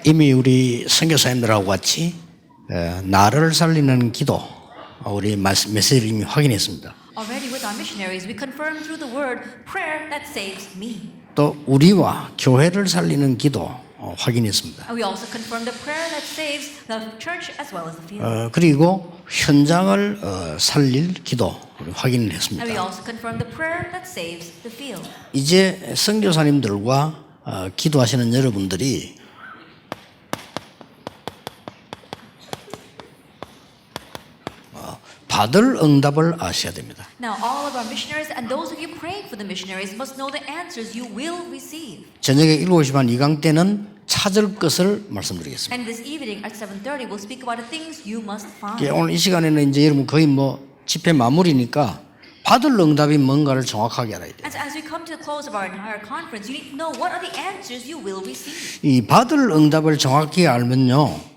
이미 우리 선교사님들하고 같이 나를 살리는 기도 우리 메시지를 이미 확인했습니다. Already with our missionaries, we confirm through the word prayer that saves me. 또 우리와 교회를 살리는 기도 확인했습니다. And we also confirm the prayer that saves the church as well as the field. 그리고 현장을 살릴 기도 확인을 했습니다. And we also confirm the prayer that saves the field. 이제 선교사님들과 기도하시는 여러분들이 받을 응답을 아셔야 됩니다. Now, all of our missionaries and those of you praying for the missionaries must know the answers you will receive. 저녁에 7시 반 2강 때는 찾을 것을 말씀드리겠습니다. And this evening at 7:30, we'll speak about the things you must find. 오늘 이 시간에는 이제 여러분 거의 집회 마무리니까 받을 응답이 뭔가를 정확하게 알아야 돼요. And as we come to the close of our entire conference, you need to know what are the answers you will receive. 이 받을 응답을 정확히 알면요,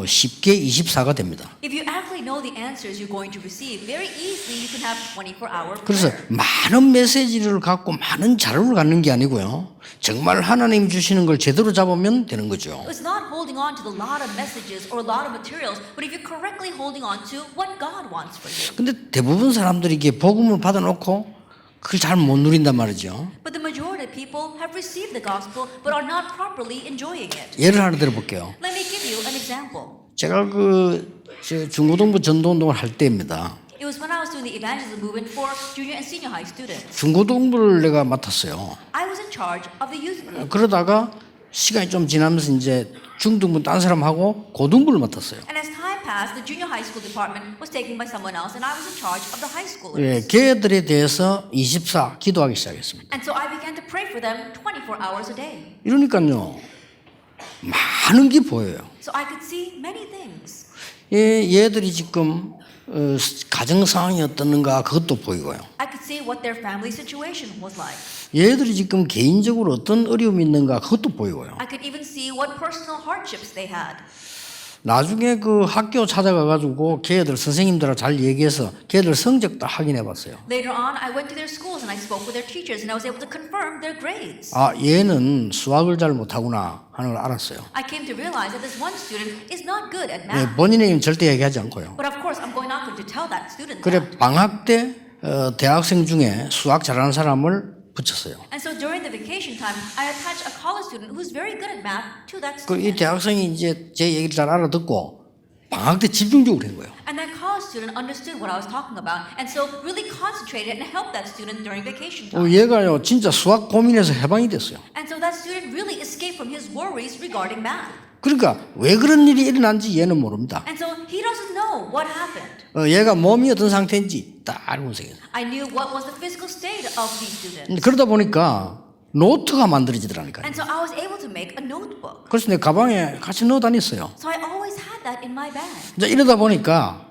쉽게 24가 됩니다. If you actually know the answers you're going to receive, very easily you can have 24-hour 그래서 prayer. 많은 메시지를 갖고 많은 자료를 갖는 게 아니고요, 정말 하나님 주시는 걸 제대로 잡으면 되는 거죠. It's not holding on to a lot of messages or a lot of materials, but if you're correctly holding on to what God wants for you. 근데 대부분 사람들이 이게 복음을 받아놓고 그걸 잘 못 누린단 말이죠. But the majority of people have received the gospel but are not properly enjoying it. 예를 하나 들어볼게요. Let me give you an example. 제가 중고등부 전도운동을 할 때입니다. It was when I was doing the evangelism movement for junior and senior high students. 중고등부를 내가 맡았어요. I was in charge of the youth group. 그러다가 시간이 좀 지나면서 이제 중등부 딴 사람하고 고등부를 맡았어요. And as time passed, the junior high school department was taken by someone else, and I was in charge of the high schoolers. 예, 걔들에 대해서 24 기도하기 시작했습니다. And so I began to pray for them 24 hours a day. 이러니까요, 많은 게 보여요. So I could see many things. 예, 얘들이 지금 가정 상황이 어떻는가 그것도 보이고요. I could see what their family situation was like. 얘들이 지금 개인적으로 어떤 어려움이 있는가 그것도 보이고요. I could even see what personal hardships they had. 나중에 그 학교 찾아가 가지고 걔들 선생님들하고 잘 얘기해서 걔들 성적 다 확인해 봤어요. Later on, I went to their schools and I spoke with their teachers and I was able to confirm their grades. 아, 얘는 수학을 잘 못하구나 하는 걸 알았어요. I came to realize that this one student is not good at 예, math. 본인의 이름 절대 얘기하지 않고요. But of course, I'm not going to tell that student 그래 that. 방학 때 대학생 중에 수학 잘하는 사람을 붙였어요. And so during the vacation time, I attached a college student who's very good at math to that 그 이 student. 대학생이 이제 제 얘기를 잘 알아듣고 방학 때 집중적으로 한 거예요. And that college student understood what I was talking about, and so really concentrated and helped that student during vacation time. 얘가요 진짜 수학 고민해서 해방이 됐어요. And so that student really escaped from his worries regarding math. 그러니까 왜 그런 일이 일어난지 얘는 모릅니다. And so he doesn't know what happened. 얘가 몸이 어떤 상태인지 딱 알고 있어요. I knew what was the physical state of these students. 그러다 보니까 노트가 만들어지더라니까요. And so I was able to make a notebook. 그래서 내 가방에 같이 넣어 다녔어요. So I always had that in my bag. 이제 이러다 보니까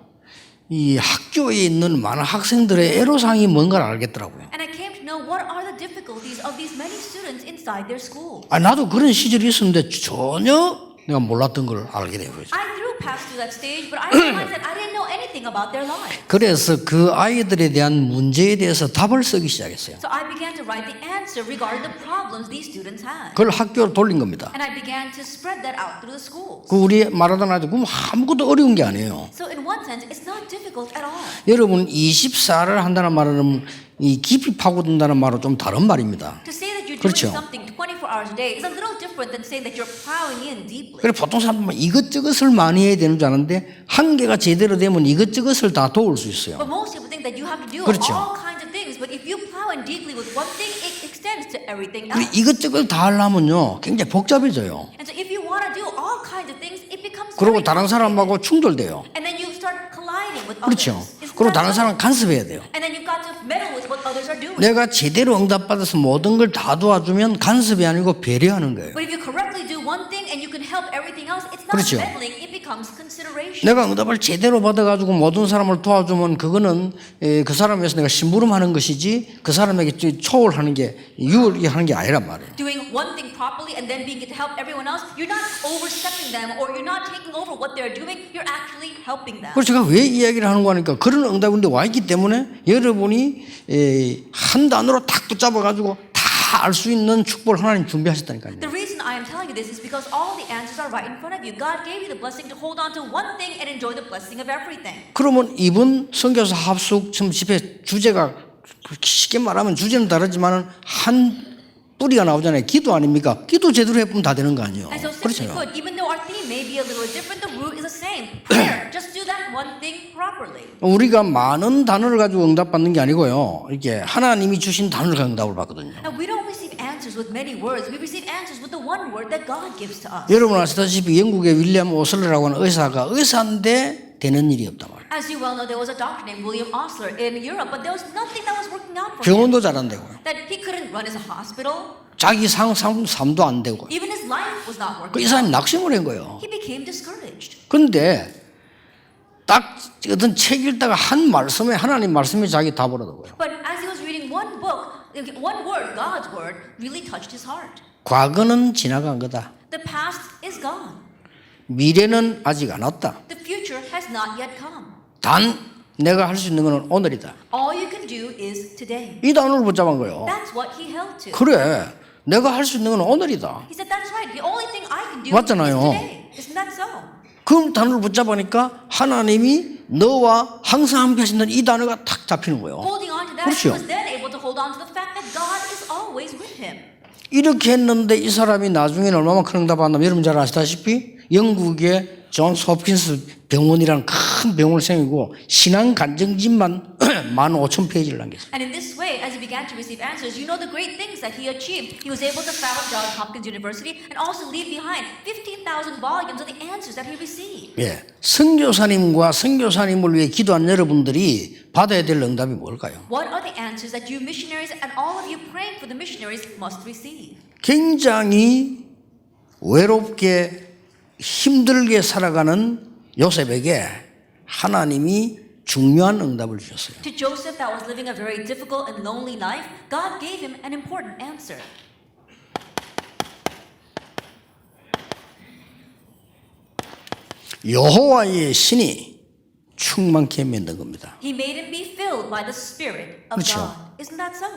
이 학교에 있는 많은 학생들의 애로사항이 뭔가를 알겠더라고요. And I came to know what are the difficulties of these many students inside their school. 나도 그런 시절이 있었는데 전혀 내가 몰랐던 걸 알게 되고요. I through passed through that stage, but I realized that I didn't know anything about their lives. 그래서 그 아이들에 대한 문제에 대해서 답을 쓰기 시작했어요. So I began to write the answer regarding the problems these students had. 그걸 학교로 돌린 겁니다. And I began to spread that out through the schools. 그 우리 말하던 아이들 그럼 아무것도 어려운 게 아니에요. So in one sense, it's not difficult at all. 여러분 24를 한다는 말은 이 깊이 파고든다는 말은 좀 다른 말입니다. To say that you're 그렇죠. doing something 24 hours a day is a little different than saying that you're plowing in deeply. 그래 보통 사람들은 이것저것을 많이 해야 되는 줄 아는데 한 개가 제대로 되면 이것저것을 다 도울 수 있어요. But most people think that you have to do 그렇죠. all kinds of things. But if you plow in deeply with one thing, it extends to everything 그리고 else. 이것저것 다 하려면요 굉장히 복잡해져요. And so if you want to do all kinds of things, it becomes 그리고 very 다른 complicated. 사람하고 충돌돼요. And then you start colliding with 그렇죠. others. Isn't 그리고 that 다른 so? 사람 간섭해야 돼요. And then you've got to meddle with what others are doing. 내가 제대로 응답받아서 모든 걸 다 도와주면 간섭이 아니고 배려하는 거예요. But if you correctly do one thing and you can help everything else, it's not 그렇죠. meddling, it becomes consideration. 내가 응답을 제대로 받아가지고 모든 사람을 도와주면 그거는 그 사람을 위해서 내가 심부름하는 것이지 그 사람에게 초월하는 게 유리하는 게 아니란 말이에요. Doing one thing properly and then being to help everyone else, you're not overstepping them or you're not taking over what they're doing, you're actually helping them. 그래서 제가 왜 이야기를 하는가 하니까 그런 응답인데 와 있기 때문에 여러분이 한 단어로 딱 붙잡아가지고 다 알 수 있는 축복을 하나님 준비하셨다니까요. The reason I I'm telling you this is because all the answers are right in front of you. God gave you the blessing to hold on to one thing and enjoy the blessing of everything. 그러면 이번 선교사 합숙 지금 집회 주제가 쉽게 말하면 주제는 다르지만은 한 뿌리가 나오잖아요. 기도 아닙니까? 기도 제대로 해보면 다 되는 거 아니에요. And so simply 그렇죠. put, even though our theme may be a little different, the root is the same. Prayer. Just do that one thing properly. 우리가 많은 단어를 가지고 응답받는 게 아니고요. 이게 하나님이 주신 단어를 가지고 응답을 받거든요. And we don't receive answers with many words. We receive answers with the one word that God gives to us. 여러분 아시다시피 영국의 윌리엄 오슬러라고 하는 의사가 의사인데 되는 일이 없단 말이에요. As you well know, there was a doctor named William Osler in Europe, but there was nothing that was working out for him. 병원도 잘 안 되고 That he couldn't run his hospital. 자기 삶도 안 되고 Even his life was not 그 working 이 사람이 out. 낙심을 한 거예요. He became discouraged. 그런데 딱 어떤 책 읽다가 한 말씀에 하나님 말씀이 자기 답을 하더라고요. But as he was reading one book, one word, God's word, really touched his heart. 과거는 지나간 거다. The past is gone. 미래는 아직 안 왔다. The future has not yet come. 단 내가 할 수 있는 것은 오늘이다. All you can do is today. 이 단어를 붙잡은 거예요. That's what he held to. 그래, 내가 할 수 있는 건 오늘이다. He said, that's right. The only thing I can do 맞잖아요. is today. Isn't that so? 그 단어를 붙잡으니까 하나님이 너와 항상 함께 하신다는 이 단어가 탁 잡히는 거예요. Holding on to that, 그렇죠. he was then able to hold on to the fact that God is always with him. 이렇게 했는데 이 사람이 나중에는 얼마만큼 응답받냐면 여러분 잘 아시다시피 영국의 존스 홉킨스 병원이라는 큰 병원을 세우고 신앙 간증집만 15,000페이지를 남겼어요. And in this way, as he began to receive answers, you know the great things that he achieved. He was able to found Johns Hopkins University and also leave behind 15,000 volumes of the answers that he received. 예, 선교사님과 선교사님을 위해 기도하는 여러분들이 받아야 될 응답이 뭘까요? What are the answers that you missionaries and all of you praying for the missionaries must receive? 굉장히 외롭게 힘들게 살아가는 요셉에게 하나님이 중요한 응답을 주셨어요. To Joseph that was living a very difficult and lonely life, God gave him an important answer. 여호와의 신이 충만케 만든 겁니다. He made him be filled by the Spirit of 그렇죠. God. Isn't that so?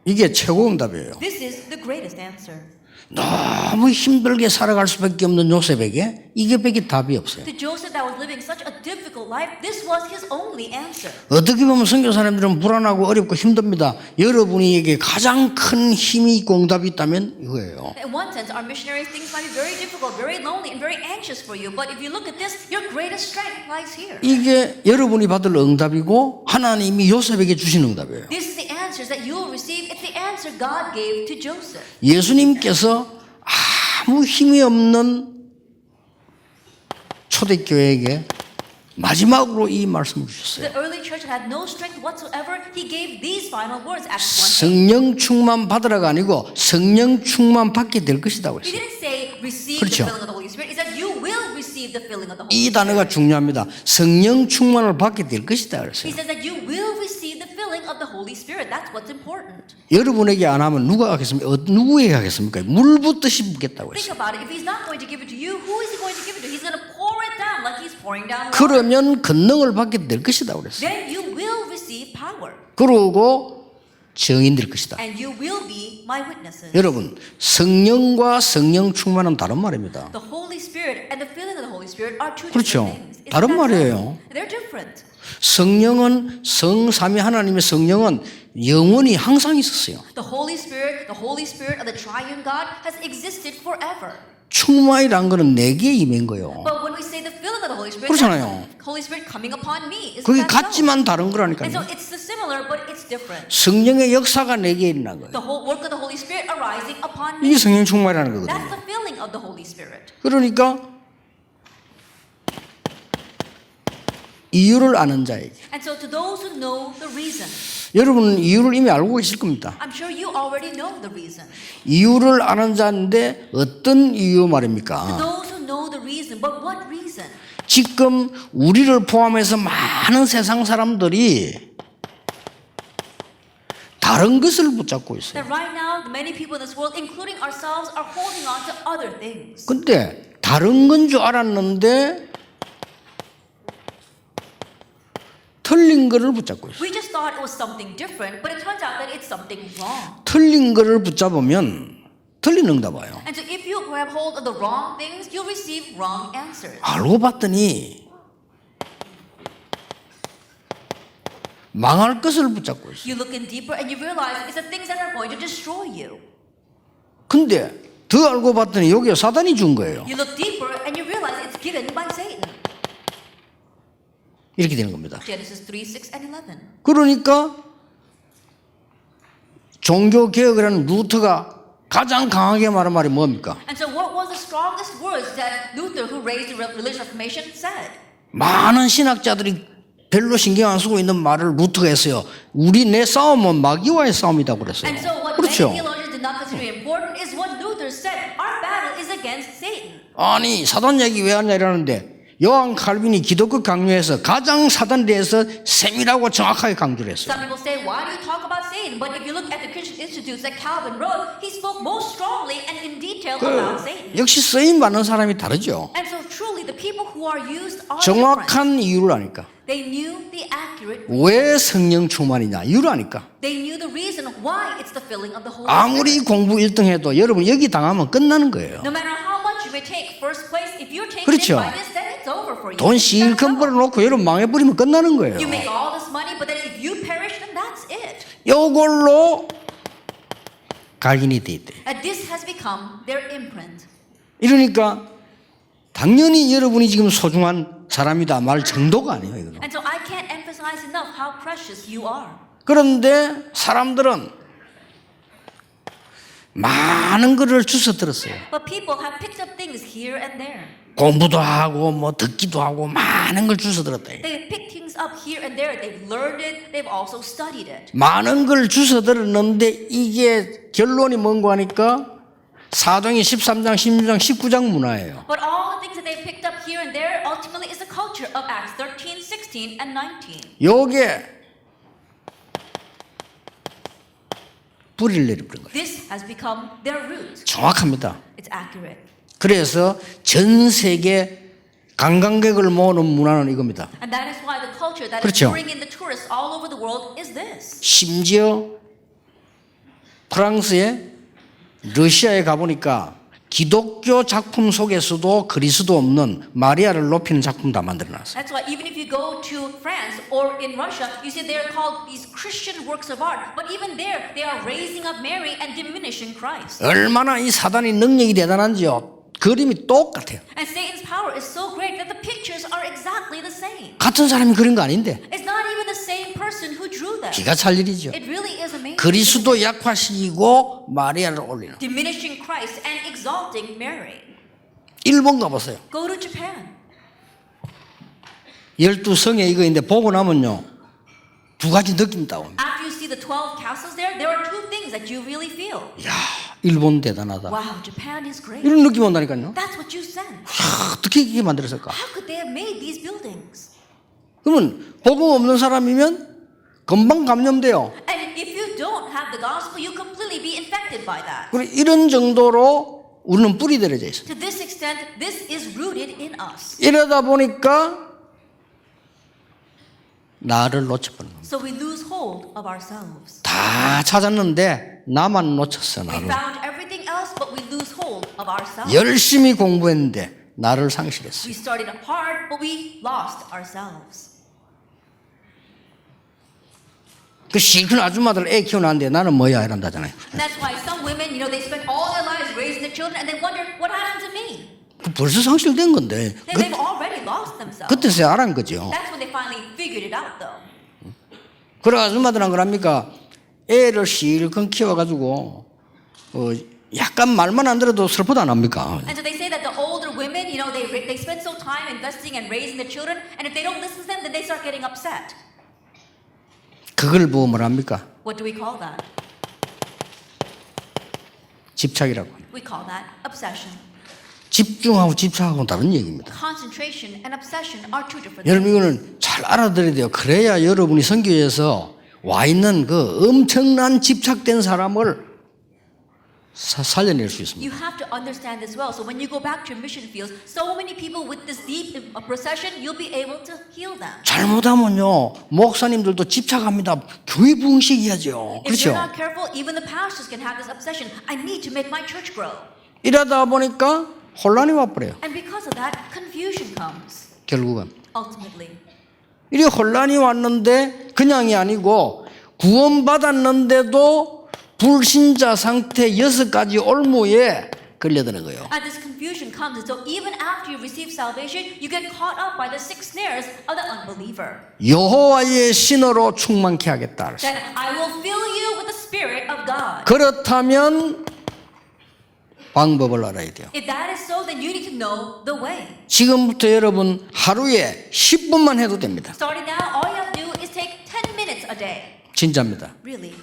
이게 최고 응답이에요. This is the greatest answer. 너무 힘들게 살아갈 수밖에 없는 요셉에게 이게 밖에 답이 없어요. To Joseph that was living such a difficult life, this was his only answer. 어떻게 보면 선교사님들은 불안하고 어렵고 힘듭니다. 여러분에게 가장 큰 힘이 있고 응답이 있다면 이거예요. In one sense, our missionaries things might be very difficult, very lonely, and very anxious for you. But if you look at this, your greatest strength lies here. 이게 여러분이 받을 응답이고 하나님이 요셉에게 주신 응답이에요. This is the answers that you will receive. It's the answer God gave to Joseph. 예수님께서 아무 힘이 없는 초대교회에게 마지막으로 이 말씀을 주셨어요. The early church had no strength whatsoever. He gave these final words, Acts 1:8. 성령 충만 받으라가 아니고 성령 충만 받게 될 것이다 He 그랬어요. didn't say receive 그렇죠. the filling of the Holy Spirit. He said you will receive the filling of the Holy 이 Spirit. 단어가 중요합니다. 성령 충만을 받게 될 것이다 He 그랬어요. says that you will receive the filling of the Holy Spirit. That's what's important. 여러분에게 안 하면 누가 하겠습니까? 누구에게 하겠습니까? 물 붓듯이 붓겠다고 Think 그랬어요. about it. If he's not going to give it to you, who is he going to give it to? He's going to pour it down like he's pouring down water. 그러면 권능을 받게 될 것이다 그랬어요. Then you will receive power. 그러고 증인 될 것이다. And you will be my witnesses. 여러분 성령과 성령 충만은 다른 말입니다. The Holy Spirit and the filling of the Holy Spirit are two 그렇죠. different things. Isn't 다른 that so? 말이에요. They're different. 성령은 성삼위 하나님의 성령은 영원히 항상 있었어요. The Holy Spirit of the triune God has existed forever. 충만이란 거는 내게 임한 거예요. But when we say the filling of the Holy Spirit, 그렇잖아요. that's the Holy Spirit coming upon me. Isn't 그게 that so? 같지만 다른 And so 거라니까요. it's similar, but it's different. 성령의 역사가 내게 일어난 거예요. The whole work of the Holy Spirit arising upon 이게 me. 성령 충만이라는 That's 거거든요. the filling of the Holy Spirit. 그러니까 이유를 아는 자에게 And so to those who know the reason, 여러분은 이유를 이미 알고 계실 겁니다. I'm sure you already know the reason. 이유를 아는 자인데 어떤 이유 말입니까? Those who know the reason, but what reason? 지금 우리를 포함해서 많은 세상 사람들이 다른 것을 붙잡고 있어요. That right now, many people in this world, including ourselves, are holding on to other things. 근데 다른 건 줄 알았는데 틀린 거를 붙잡고 있어요. We just thought it was something different, but it turns out that it's something wrong. 틀린 거를 붙잡으면 틀린 응답 와요. And so if you grab hold of the wrong things, you'll receive wrong answers. 알고 봤더니 망할 것을 붙잡고 있어. You look in deeper and you realize it's the things that are going to destroy you. 근데 더 알고 봤더니 여기에 사단이 준 거예요. You look deeper and you realize it's given by Satan. 이렇게 되는 겁니다. Genesis 3, 6, and 11. 그러니까 종교 개혁을 하는 루터가 가장 강하게 말한 말이 뭡니까? And so what was the strongest words that Luther, who raised the religious reformation, said? 많은 신학자들이 별로 신경 안 쓰고 있는 말을 루터가 했어요. 우리 내 싸움은 마귀와의 싸움이다 그랬어요. And so what 그렇죠. many theologians did not consider important is what Luther said. Our battle is against Satan. 아니 사단 얘기 왜 하냐 이러는데 요한 칼빈이 기독교 강요에서 가장 사단에 대해서 세밀하고 정확하게 강조를 했어요. Some people say, why do you talk about Satan? But if you look at the Christian institutes that Calvin wrote, he spoke most strongly and in detail about Satan. 역시 쓰임 받는 사람이 다르죠. And so truly the people who are used are different. 정확한 이유를 아니까. They knew the accurate 왜 성령 충만이냐 이유를 아니까. They knew the reason why it's the filling of the Holy 아무리 Spirit. 공부 1등 해도 여러분 여기 당하면 끝나는 거예요. No matter how much you may take first place, if you're taken 그렇죠. in by this, then it's over for you. 돈 실컷 벌어놓고 여러분 망해버리면 끝나는 거예요. You make all this money, but then if you perish, then that's it. 이걸로 각인이 돼 있대. And this has become their imprint. 이러니까 당연히 여러분이 지금 소중한 사람이다 말 정도가 아니에요. 이거는. And so I can't emphasize enough how precious you are. 그런데 사람들은 많은 것을 주워 들었어요. But people have picked up things here and there. 공부도 하고 뭐 듣기도 하고 많은 걸 주워 들었다. They've picked things up here and there. They've learned it. They've also studied it. 많은 걸 주워 들었는데 이게 결론이 뭔고 하니까 사도행전 13장, 16장, 19장 문화예요. But all the things that they've picked up here and there ultimately is the culture of Acts 13, 16, and 19. 요게 뿌리를 내려버린 거예요. This has become their root. 정확합니다. It's accurate. 그래서 전 세계 관광객을 모으는 문화는 이겁니다. And that is why the culture that 그렇죠. is bringing the tourists all over the world is this. 심지어 프랑스에 러시아에 가보니까 기독교 작품 속에서도 그리스도 없는 마리아를 높이는 작품 다 만들어놨어요. That's why even if you go to France or in Russia, you see they're called these Christian works of art. But even there, they are raising up Mary and diminishing Christ. 얼마나 이 사단의 능력이 대단한지요. 그림이 똑같아요. And Satan's power is so great that the pictures are exactly the same. 같은 사람이 그린 거 아닌데 It's not even the same person who drew them. 기가 찰 일이죠. It really is amazing. 그리스도 약화시키고 마리아를 올리는. Diminishing Christ and exalting Mary. 일본 가보세요. Go to Japan. 12성에 이거 있는데 보고 나면요. 두 가지 느낌 따옵니다. After you see the 12 castles there are two things that you really feel. 이야, 일본 대단하다. Wow, Japan is great. 이런 느낌 온다니까요. That's what you sense. 어떻게 이게 만들었을까? How could they have made these buildings? 그러면 복음 없는 사람이면 금방 감염돼요. And if you don't have the gospel, you completely be infected by that. 그리고 이런 정도로 우리는 뿌리 들여져 있어요. To this extent, this is rooted in us. 이러다 보니까 나를 놓쳐버린 겁니다. So we lose hold of ourselves. 다 찾았는데 나만 놓쳤어. We 나를. found everything else, but we lose hold of ourselves. 열심히 공부했는데 나를 상실했어. We started hard, but we lost ourselves. 그 실컷 아줌마들 애 키워놨는데 나는 뭐야 이런다잖아요. And that's why some women, they spend all their lives raising their children and they wonder, what happened to me? 그 벌써 상실된 건데 They've already lost themselves. 그때서야 알은 거죠. That's when they finally figured it out, though. 그래 아줌마들은 그럽니까? 애를 실컷 키워가지고 약간 말만 안 들어도 슬퍼도 안 합니까? And so they say that the older women, they spend so time investing and raising their children, and if they don't listen to them, then they start getting upset. 그걸 보고 뭘 합니까? What do we call that? 집착이라고. We call that obsession. 집중하고 집착하고는 다른 얘기입니다. Concentration and obsession are two different 여러분 things. 이거는 잘 알아들어야 돼요. 그래야 여러분이 선교에서 와 있는 그 엄청난 집착된 사람을 살려낼 수 있습니다. You have to understand this well. So when you go back to your mission fields, so many people with this deep procession, you'll be able to heal them. 잘못하면요 목사님들도 집착합니다. 교회 부흥시켜야죠. If 그렇죠? you're not careful, even the pastors can have this obsession. I need to make my church grow. 이러다 보니까 혼란이 와버려요. And because of that, confusion comes, 결국은. ultimately. 이 혼란이 왔는데 그냥이 아니고 구원받았는데도 불신자 상태 6가지 올무에 걸려드는 거예요. And this confusion comes, and so even after you receive salvation, you get caught up by the 6 snares of the unbeliever. 여호와의 신으로 충만케 하겠다. That I will fill you with the Spirit of God. 그렇다면 방법을 알아야 돼요. If that is so, then you need to know the way. 지금부터 여러분 하루에 10분만 해도 됩니다. Starting now, all you have to do is take 10 minutes a day. 진짜입니다. Really.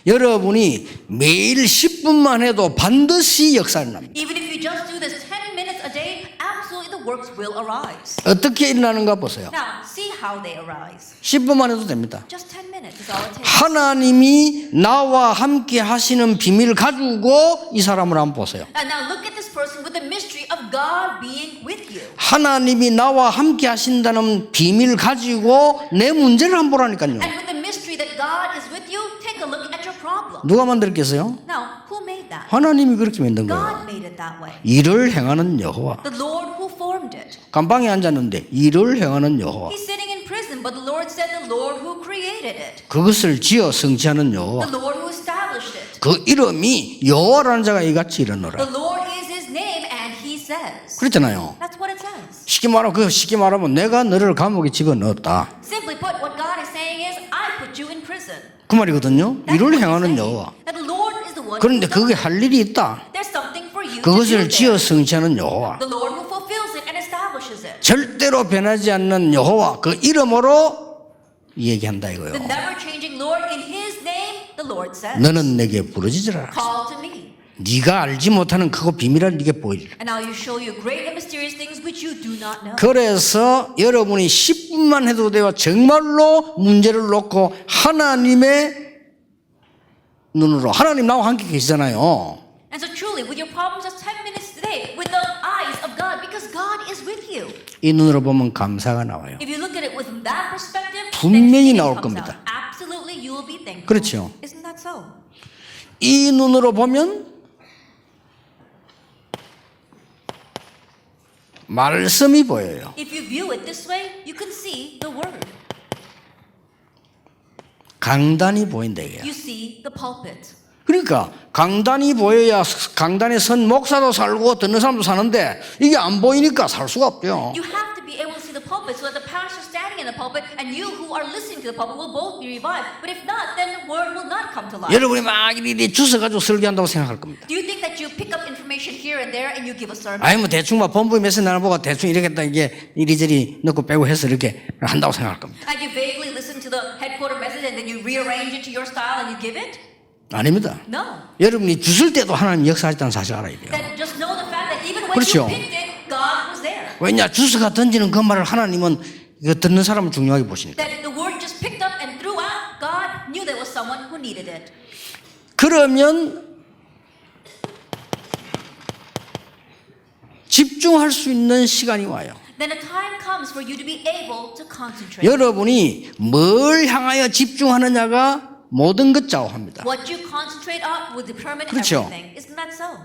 여러분이 매일 10분만 해도 반드시 역사를 납니다. Even if you just do this 10 minutes a day, absolutely the works will arise. 어떻게 일어나는가 보세요. Now, see how they arise. 10분만 해도 됩니다. Just 10 minutes is all it takes. 하나님이 나와 함께 하시는 비밀을 가지고 이 사람을 한번 보세요. And now look at this person with the mystery of God being with you. 하나님이 나와 함께 하신다는 비밀을 가지고 내 문제를 한번 보라니까요. And with the mystery that God is with you, take a look at your problem. 누가 만들었겠어요? Now, who made that? 하나님이 그렇게 만든 거예요. God made it that way. 일을 행하는 여호와. The Lord who formed it. 감방에 앉았는데 일을 행하는 여호와. He's sitting in prison, but the Lord said the Lord who created it. 그것을 지어 성취하는 여호와. The Lord who established it. 그 이름이 여호와라는 자가 이같이 일어나라. The Lord is his name, and he says. 그랬잖아요. That's what it says. 쉽게 말하면 내가 너를 감옥에 집어넣었다. Simply put, what God is saying is, I put you in prison. 그 말이거든요. That's 일을 what he's 행하는 saying. 여호와. That the Lord is the one 그런데 who does 그게 it. 할 일이 있다. There's something for you to do 그것을 지어 there. 성취하는 여호와. The Lord who fulfills it and establishes it. 절대로 변하지 않는 여호와 그 이름으로 얘기한다 이거예요. The never-changing Lord, in his name, the Lord says, 너는 내게 부르짖으라. call to me. 네가 알지 못하는 크고 비밀을 네게 보이리라. And I will show you great and mysterious things which you do not know. 그래서 여러분이 10분만 해도 돼요. 정말로 문제를 놓고 하나님의 눈으로 하나님 나와 함께 계시잖아요. And so truly, with your problems, just 10 minutes today, with the eyes of God, because God is with you. 이 눈으로 보면 감사가 나와요. If you look at it with that perspective, 분명히 then 나올 comes 겁니다. out. Absolutely, you will be thankful. 그렇죠. Isn't that so? 이 눈으로 보면 말씀이 보여요. If you view it this way, you can see the word. 강단이 보인다 이게. You see the pulpit. 그러니까 강단이 보여야 강단에 선 목사도 살고 듣는 사람도 사는데 이게 안 보이니까 살 수가 없죠. You have to be able to see the pulpit so that the pastor standing in the pulpit and you who are listening to the pulpit will both be revived. But if not, then the word will not come to life. 여러분이 막 이리 주워가지고 설교한다고 생각할 겁니다. Do you think that you pick up information here and there and you give a sermon? 아니 뭐 대충 막 본부의 메시지 나눠보고 대충 이렇겠다 이게 이리저리 넣고 빼고 해서 이렇게 한다고 생각할 겁니다. And you vaguely listen to the headquarter message and then you rearrange it to your style and you give it? 아닙니다. No. 여러분이 주실 때도 하나님 역사하셨다는 사실 알아야 돼요. Then just know the fact that even when 그렇죠. you picked it, God was there. 왜냐 주스가 던지는 그 말을 하나님은 이거 듣는 사람을 중요하게 보시니까. That the word just picked up and threw out, God knew there was someone who needed it. 그러면 집중할 수 있는 시간이 와요. Then a time comes for you to be able to concentrate. 여러분이 뭘 향하여 집중하느냐가 모든 것 좌우합니다. What you concentrate on will determine 그렇죠. everything. Isn't that so?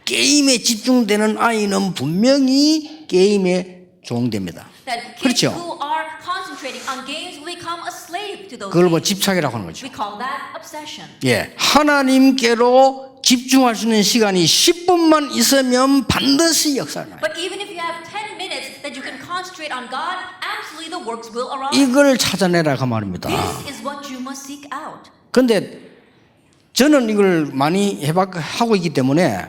게임에 집중되는 아이는 분명히 게임에 종됩니다. That kids 그렇죠. who are concentrating on games will become a slave to those 그걸 뭐 games. 집착이라고 하는 거죠. We call that obsession. 예, 하나님께로 집중할 수 있는 시간이 10분만 있으면 반드시 역사를 나요. But even if you have 10 minutes that you can concentrate on God, absolutely the works will arise. 이걸 찾아내라 그 말입니다. This is what you must seek out. 근데 저는 이걸 많이 하고 있기 때문에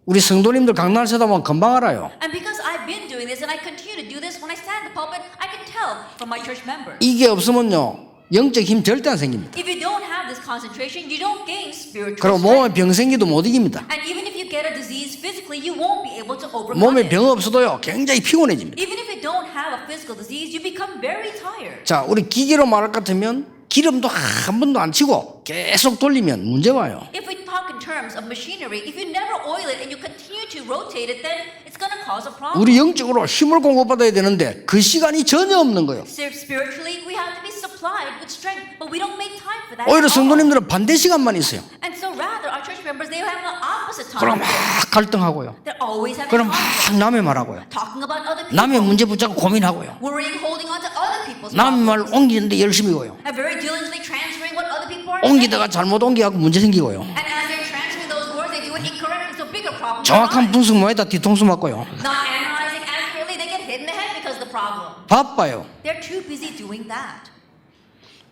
우리 성도님들 강단을 쳐다 보면 금방 알아요. And because I've been doing this and I continue to do this, when I stand in the pulpit, I can tell from my church members. 이게 없으면요 영적 힘 절대 안 생깁니다. If you don't have this concentration, you don't gain spiritual 그리고 strength. 몸에 병 생기도 못 이깁니다. And even if you get a disease physically, you won't be able to overcome 몸에 it. 병 없어도요 굉장히 피곤해집니다. Even if you don't have a physical disease, you become very tired. 자, 우리 기계로 말할 것 같으면 기름도 한 번도 안 치고 계속 돌리면 문제 와요. If we talk in terms of machinery, if you never oil it and you continue to rotate it, then it's going to cause a problem. 우리 영적으로 힘을 공급받아야 되는데 그 시간이 전혀 없는 거예요. Spiritually, we have to be supplied with strength, but we don't make time for that. 오히려 at all. 성도님들은 반대 시간만 있어요. And so rather, our church members, they have the opposite opposite time. 그럼 막 갈등하고요. They're always having 그럼 막 conflict, 남의 말하고요. talking about other people, 남의 문제 붙잡고 고민하고요. worrying, holding on to other people's 남의 말 problems, 옮기는데 열심히고요. and very diligently transferring what other people are 옮기다가 saying. 잘못 옮겨갖고 문제 생기고요. And as they're transferring those words, they do it incorrectly, so bigger problems 정확한 arise. 분석 못에다 뒤통수 맞고요. Not analyzing accurately, they get hit in the head because of the problem. 바빠요. They're too busy doing that.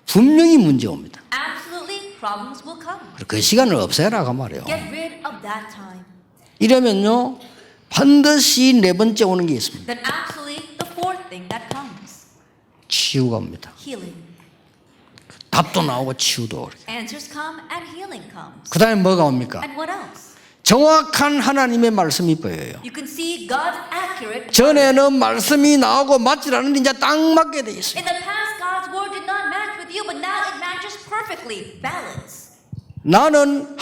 분명히 문제 옵니다. Absolutely, problems will come. 그 시간을 없애라 그 말이에요. Get rid of that time. 이러면요 반드시 네 번째 오는 게 있습니다. Then absolutely, the fourth thing that comes, 치유가 옵니다. healing. 답도 나오고 치유도 오고. Answers come and healing comes. 그 다음에 뭐가 옵니까? And what else? 정확한 하나님의 말씀이 보여요. You can see God's accurate. 전에는 말씀이 나오고 맞질 않는데 이제 딱 맞게 돼 있어요. In the past, God's word did not match with you, but now it matches perfectly. Balance. 나는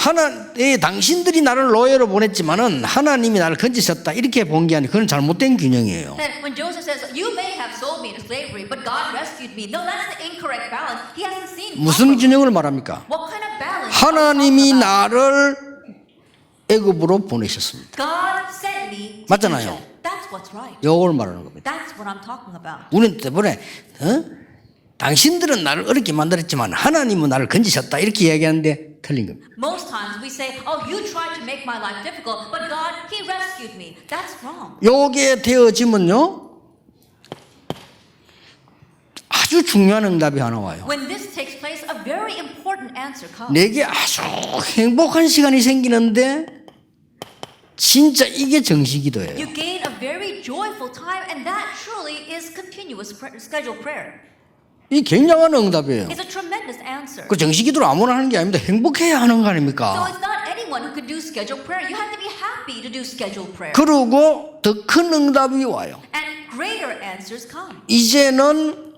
당신들이 나를 노예로 보냈지만은 하나님이 나를 건지셨다 이렇게 본 게 아니고 그건 잘못된 균형이에요. Then when Joseph says, "You may have sold me into slavery, but God rescued me," no, that's the incorrect balance. He hasn't seen. 무슨 properly. 균형을 말합니까? What kind of balance? 하나님이 are you talking about? 나를 애굽으로 보내셨습니다. God sent me to 맞잖아요. Egypt. That's what's right. 요걸 말하는 겁니다. That's what I'm talking about. 우리는 때문에 당신들은 나를 어렵게 만들었지만 하나님은 나를 건지셨다 이렇게 이야기하는데 틀린 겁니다. Most times we say, "Oh, you tried to make my life difficult, but God, He rescued me." That's wrong. 요게 되어지면요 아주 중요한 응답이 하나 와요. When this takes place, a very important answer comes. 내게 아주 행복한 시간이 생기는데 진짜 이게 정식기도예요. You gain a very joyful time, and that truly is continuous scheduled prayer. 이 굉장한 응답이에요. It's a tremendous answer. 그 정식기도를 아무나 하는 게 아닙니다. 행복해야 하는 거 So 아닙니까? it's not anyone who could do scheduled prayer. You have to be happy to do scheduled prayer. 그리고 더 큰 응답이 와요. And greater answers come. 이제는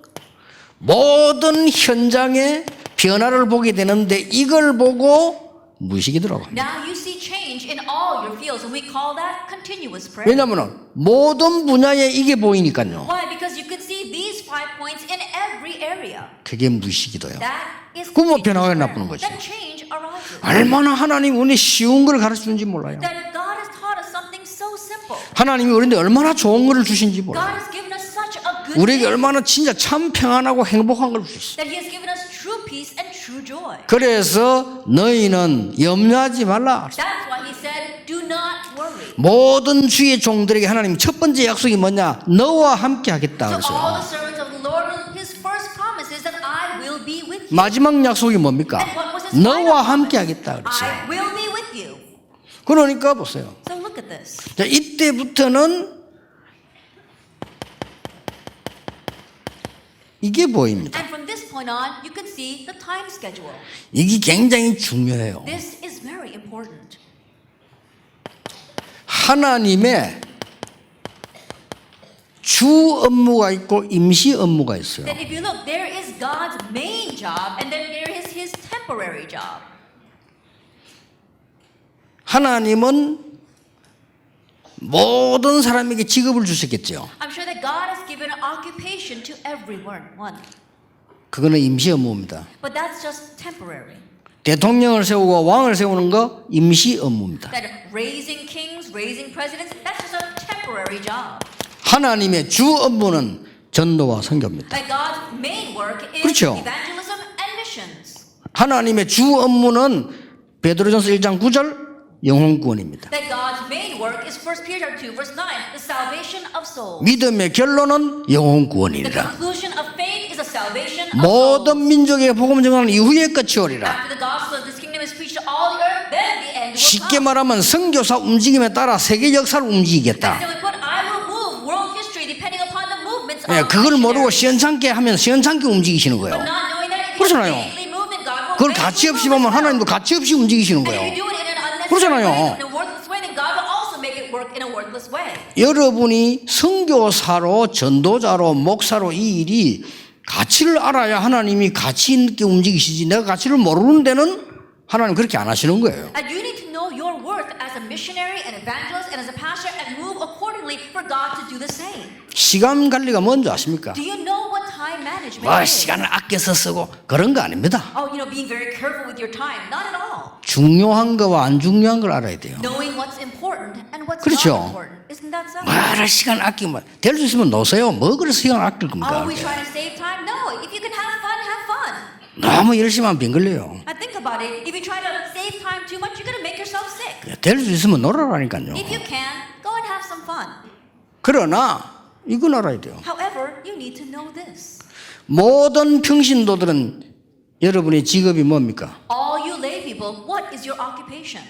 모든 현장의 변화를 보게 되는데 이걸 보고 무식이더라고요. Now you see change in all your fields, and we call that continuous prayer. 왜냐하면 모든 분야에 이게 보이니까요. Why? Because you can see these 5 points in every area. 그게 무식이도요. That is 그럼 뭐 continuous 변화가 prayer. 나쁘는 거지. That change arises. 얼마나 하나님 우리 쉬운 걸 가르쳐주는지 몰라요. That God has taught us something so simple. 하나님이 우리한테 얼마나 좋은 걸 주신지 몰라요. God has given us such a good 우리에게 thing. 얼마나 진짜 참 평안하고 행복한 걸 주셨어요. That He has given us true peace and true joy. 그래서 너희는 염려하지 말라. That's why He said, "Do not worry." 모든 주의 종들에게 하나님 첫 번째 약속이 뭐냐? 너와 함께 하겠다 To all 그랬어요. the servants of the Lord, His first promise is that I will be with you. 마지막 약속이 뭡니까? And what was His final 너와 함께 promise? 하겠다 그랬어요. I will be with you. 그러니까 보세요. So look at this. 자, 이때부터는 이게 보입니다. And from this point on, you can see the time schedule. 이게 굉장히 중요해요. This is very important. 하나님의 주 업무가 있고 임시 업무가 있어요. That if you look, there is God's main job, and then there is His temporary job. 하나님은 모든 사람에게 직업을 주셨겠죠. I'm sure that God has given an occupation to everyone. 그거는 임시 업무입니다. But that's just temporary. 대통령을 세우고 왕을 세우는 거 임시 업무입니다. That raising kings, raising presidents, that's just a temporary job. 하나님의 주 업무는 전도와 선교입니다. That God's main work is 그렇죠. evangelism and missions. 하나님의 주 업무는 베드로전서 1장 9절 영혼 구원입니다. That God's main work is 1 Peter 2 verse 9, the salvation of souls. 믿음의 결론은 영혼 The 구원이니라. conclusion of faith is a salvation of souls. 모든 민족에게 복음 전하는 이후에 끝이 오리라. After the gospel of this kingdom is preached to all the earth, then the end will 쉽게 come. 말하면 선교사 움직임에 따라 세계 역사를 움직이겠다. And so we put, I will move world history depending upon the movements 예, of 그걸 모르고 missionaries. 시원찮게 하면 시원찮게 움직이시는 거예요. But not knowing that if you 그렇잖아요. vaguely move, then God will 그걸 vaguely 가치 없이 move 보면 as well. 하나님도 가치 없이 움직이시는 And if 거예요. you do it in an unnecessary 그렇잖아요. way, in a worthless way, then God will also make it work in a worthless way. 여러분이 선교사로 전도자로 목사로 이 일이 가치를 알아야 하나님이 가치 있게 움직이시지 내가 가치를 모르는 데는 하나님 그렇게 안 하시는 거예요. And you need to know your worth as a missionary, an evangelist, and as a pastor, and move accordingly for God to do the same. 시간 관리가 뭔지 아십니까? Do you know what time management 와, is? 시간을 아껴서 쓰고 그런 거 아닙니다. Oh, being very careful with your time. Not at all. 중요한 거와 안 중요한 걸 알아야 돼요. Knowing what's important and what's 그렇죠. not important. Isn't that so? 말할 시간 아끼면 될 수 있으면 노세요. 뭐 그래서 시간 아낄 Are 겁니까? we trying to save time? No. If you can have fun, have fun. 너무 열심히 하면 병 걸려요. And think about it. If you try to save time too much, you're going to make yourself sick. 될 수 있으면 놀아라니까요. If you can, go and have some fun. 그러나 이건 알아야 돼요. However, you need to know this. 모든 평신도들은 여러분의 직업이 뭡니까? All you lay people, what is your occupation?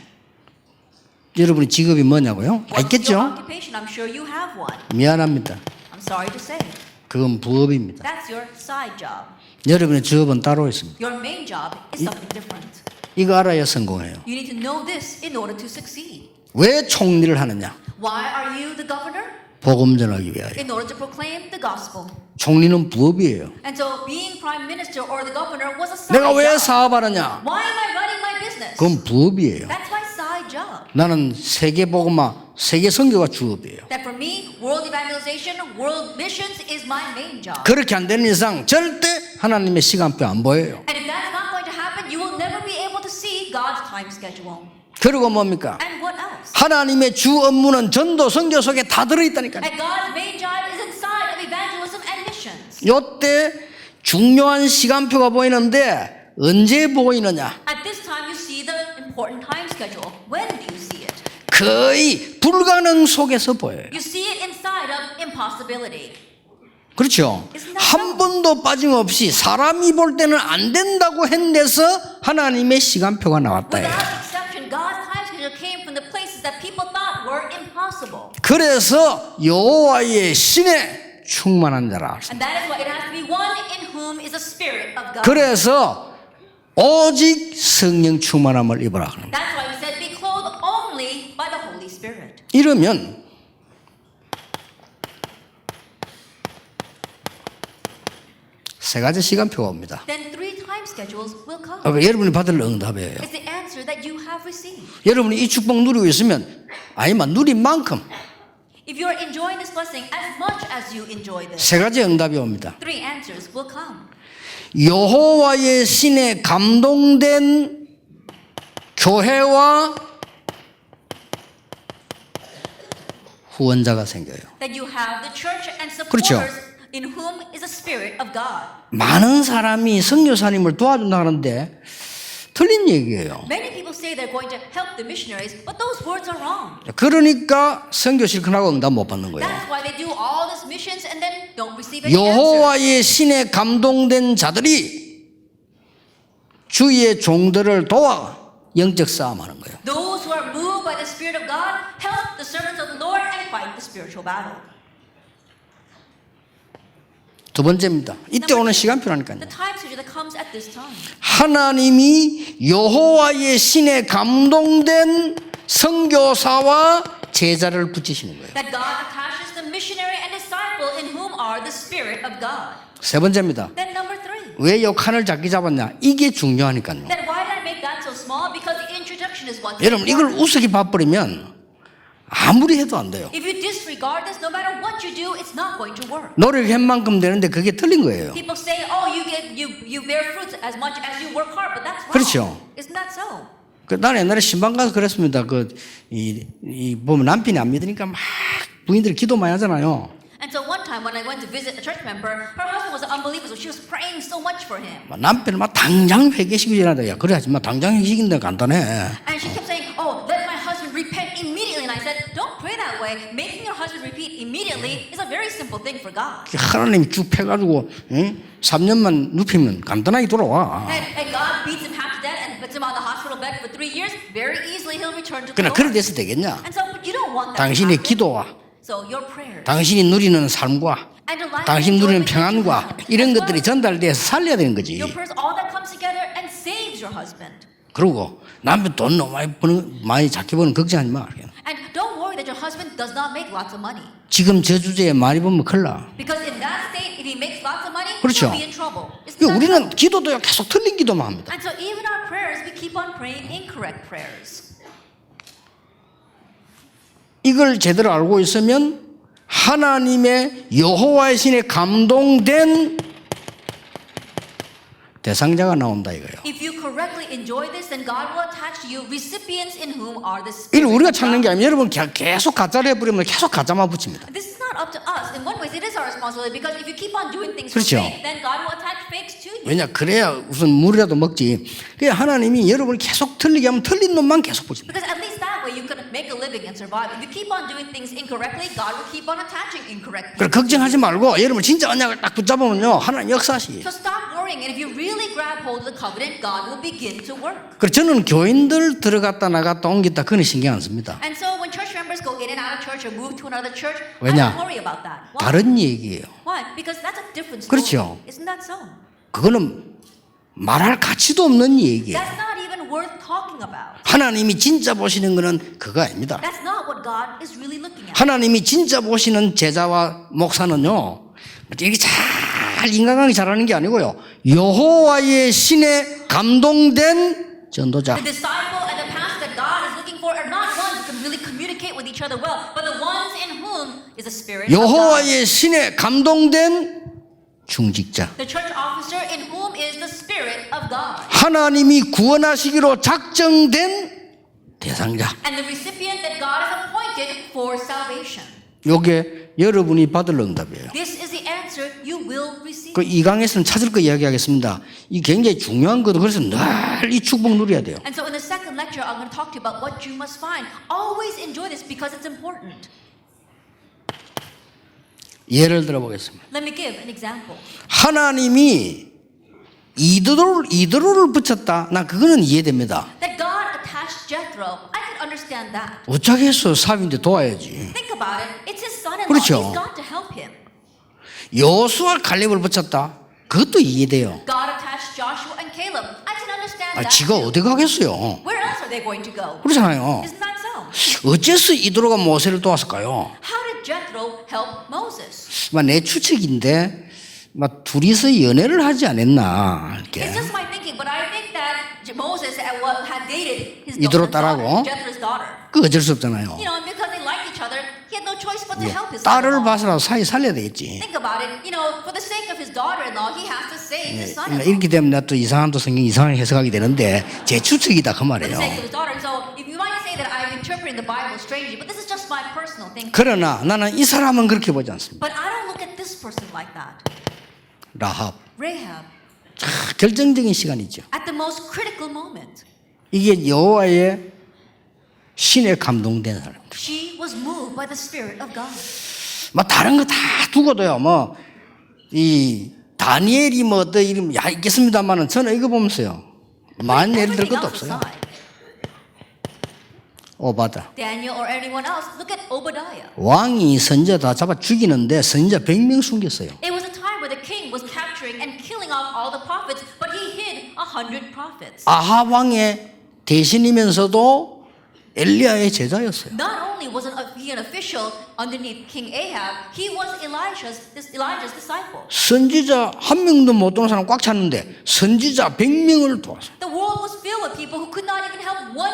여러분의 직업이 뭐냐고요? What's your 알겠죠? occupation? I'm sure you have one. 미안합니다. I'm sorry to say. 그건 부업입니다. That's your side job. 여러분의 직업은 따로 있습니다. Your main job is something different. 이거 알아야 성공해요. You need to know this in order to succeed. 왜 총리를 하느냐? Why are you the governor? 복음 전하기 위하여. In order to proclaim the gospel. 총리는 부업이에요. And so being prime minister or the governor was a side 내가 왜 job. 사업하느냐? Why am I running my business? 그건 부업이에요. That's my side job. 나는 세계 복음화, 세계 선교가 주업이에요. That for me, world evangelization, world missions is my main job. 그렇게 안 되는 이상 절대 하나님의 시간표 안 보여요. And if that's not going to happen, you will never be able to see God's time schedule. 그리고 뭡니까? And what else? 하나님의 주 업무는 전도 선교 속에 다 들어있다니까요. And God's main job is inside of evangelism and missions. 요때 중요한 시간표가 보이는데 언제 보이느냐? At this time, you see the important time schedule. When do you see it? 거의 불가능 속에서 보여요. You see it inside of impossibility. 그렇죠? Isn't that 한 번도 빠짐없이 사람이 볼 때는 안 된다고 했는데서 하나님의 시간표가 나왔다. Without exception, God's time schedule came from the places that people thought were impossible. 그래서 여호와의 신에 충만한 자라. And that is why it has to be one in whom is the Spirit of God. 그래서 오직 성령 충만함을 입어라. That's why we said be clothed only by the Holy Spirit. 이러면 세 가지 시간표가 옵니다. Then 3 time schedules will come. 여러분이 받을 응답이에요. It's the answer that you have received. 여러분이 이 축복 누리고 있으면 아니면 누린 만큼 If you are enjoying this blessing as much as you enjoy this, 세 가지 응답이 옵니다. 3 answers will come. 여호와의 신에 감동된 교회와 후원자가 생겨요. That you have the church and 그렇죠. supporters in whom is the Spirit of God. 많은 사람이 선교사님을 도와준다 하는데 틀린 얘기예요. Many people say they're going to help the missionaries, but those words are wrong. 그러니까 선교 실컷하고 응답 못 받는 거예요. That's why they do all these missions and then don't receive any answer. 여호와의 신에 감동된 자들이 주의 종들을 도와 영적 싸움하는 거예요. Those who are moved by the Spirit of God help the servants of the Lord and fight the spiritual battle. 두 번째입니다. 이때 오는 시간표라니까요. The time schedule that comes at this time. 하나님이 여호와의 신에 감동된 선교사와 제자를 붙이시는 거예요. That God attaches the missionary and disciple in whom are the Spirit of God. 세 번째입니다. Then number 3. 왜 요 칸을 작게 잡았냐? 이게 중요하니까요. Then why did I make that so small? Because the introduction is what's 여러분 이걸 important. 우습게 봐버리면 아무리 해도 안 돼요. If you disregard this, no matter what you do, it's not going to work. 노력한 만큼 되는데 그게 틀린 거예요. People say, "Oh, you bear fruits as much as you work hard," but that's wrong. 그렇죠. Isn't that so? 나는 옛날에 신방 가서 그랬습니다. 보면 남편이 안 믿으니까 막 부인들이 기도 많이 하잖아요. And so one time when I went to visit a church member, her husband was an unbeliever, so she was praying so much for him. 남편은 막 당장 회개시키고 지나다. 야 그래 하지 마. 당장 회개시킨다 간단해. And she kept saying, "Oh, let my husband repent immediately." And I said, "Don't pray that way. Making your husband repeat immediately is a very simple thing for God." 하나님이 쭉 패가지고 3년만 눕히면 간단하게 돌아와. And God beats him half to death and puts him on the hospital bed for 3 years. Very easily he'll return to the 그러나 Lord. 그래 돼서 되겠냐? And so you don't want that. to 당신의 happen. 기도와 So your prayers 당신이 누리는 삶과 and your life 당신 누리는 enjoyment that you 평안과 have 이런 as 것들이 well. 전달돼서 살려야 되는 거지. Your prayers, all that comes together and saves your husband. 그리고 남편 돈 너무 많이 작게 버는 걱정하지 마. And don't worry that your husband does not make lots of money. 지금 저 주제에 많이 보면 큰일 나. Because in that state, if he makes lots of money, 그렇죠. he'll be in trouble. Isn't that 우리는 so? 기도도 계속 틀린 기도만 합니다. And so even our prayers, we keep on praying incorrect prayers. 이걸 제대로 알고 있으면 하나님의 여호와의 신에 감동된 대상자가 나온다 이거예요. If you correctly enjoy this, then God will attach to you recipients in whom are the 이를 Spirit 우리가 of 찾는 God. 게 아니면 여러분 계속 가짜를 해버리면 계속 가짜만 붙입니다. This is not up to us. In one way, it is our responsibility because if you keep on doing things for 그렇죠. fake, then God will attach fakes to you. 왜냐 그래야 우선 물이라도 먹지. 그래 하나님이 여러분을 계속 틀리게 하면 틀린 놈만 계속 붙입니다. Because at least that way you can make a living and survive. If you keep on doing things incorrectly, God will keep on attaching incorrect 그래 people. 걱정하지 말고 여러분 진짜 언약을 딱 붙잡으면요 하나님 역사시. So stop worrying, and if you really grab hold of the covenant, God will begin to work. 그래 저는 교인들 들어갔다 나갔다 옮겼다 그는 신경 안 씁니다. And so when church members go in and out of church or move to another church, I 왜냐? don't worry about that. Why? 다른 얘기예요. Why? Because that's a different story. 그렇죠. Isn't that so? 그거는 말할 가치도 없는 얘기예요. That's not even worth talking about. 하나님이 진짜 보시는 거는 그거 아닙니다. That's not what God is really looking at. 하나님이 진짜 보시는 제자와 목사는요 이게 잘 인간관계 잘하는 게 아니고요 여호와의 신에 감동된 전도자. The disciple and the pastor that God is looking for are not ones who can really communicate with each other well, but the ones in whom is the Spirit of God. 여호와의 신에 감동된 중직자. The church officer in whom is the Spirit of God. 하나님이 구원하시기로 작정된 대상자. And the recipient that God has appointed for salvation. 요게 여러분이 받을 응답이에요. This is the answer you will receive. 그 이 강에서는 찾을 거 이야기하겠습니다. 이 굉장히 중요한 거도 그래서 늘 이 축복 누려야 돼요. And so in the second lecture, I'm going to talk to you about what you must find. Always enjoy this because it's important. 예를 들어 보겠습니다. Let me give an example. 하나님이 이드로를 붙였다. 나 그거는 이해됩니다. That God attached Jethro, I can understand that. 어쩌겠어 사위인데 도와야지. Think about it. It's his son-in-law. 그렇죠. He's got to help him. 여호수아 칼렙을 붙였다. 그것도 이해돼요. God attached Joshua and Caleb. I can understand 아, that. 지가 too. 어디 가겠어요? Where else are they going to go? 그렇잖아요. Isn't that so? 어째서 이드로가 모세를 도왔을까요? How did Jethro help Moses? 내 추측인데 막 둘이서 연애를 하지 않았나 이렇게. It's just my thinking, but I think that Moses had dated his 이드로 daughter's 딸하고? daughter, Jethro's daughter. 그 어쩔 수 없잖아요. You know, and because they liked each other, he had no choice but to help his 딸을 son-in-law. 봐서라도 사이 살려야 되겠지. Think about it. You know, for the sake of his daughter-in-law, he has to save his 그러니까 son-in-law. 이렇게 되면 내가 또 이상한 또 성경 이상하게 해석하게 되는데 제 추측이다 그 For 말이에요. the sake of his daughter. So if you might say that I'm interpreting the Bible strangely, but this is just my personal thing. 그러나 나는 이 사람은 그렇게 보지 않습니다. But I don't look at this person like that. 라합. Rahab, 결정적인 시간이죠. at the most critical moment, 이게 여호와의 신에 감동된 사람. she was moved by the Spirit of God. 뭐 다른 거 다 두고도요. 뭐 이 다니엘이 뭐 어떤 이름 야 있겠습니다만은 저는 이거 보면서요. 만 예를 들 Everything 것도 else 없어요. aside, 오바다. Daniel or anyone else, look at Obadiah. 왕이 선지자 다 잡아 죽이는데 선지자 100명 숨겼어요. It was a time where the king was capturing and killing off all the prophets, but he hid 100 prophets. 아하 왕의 대신이면서도 엘리야의 제자였어요. Not only was he an official underneath King Ahab, he was Elijah's disciple. 선지자 한 명도 못 도는 사람 꽉 찼는데 선지자 100명을 도왔어요. The world was filled with people who could not even help one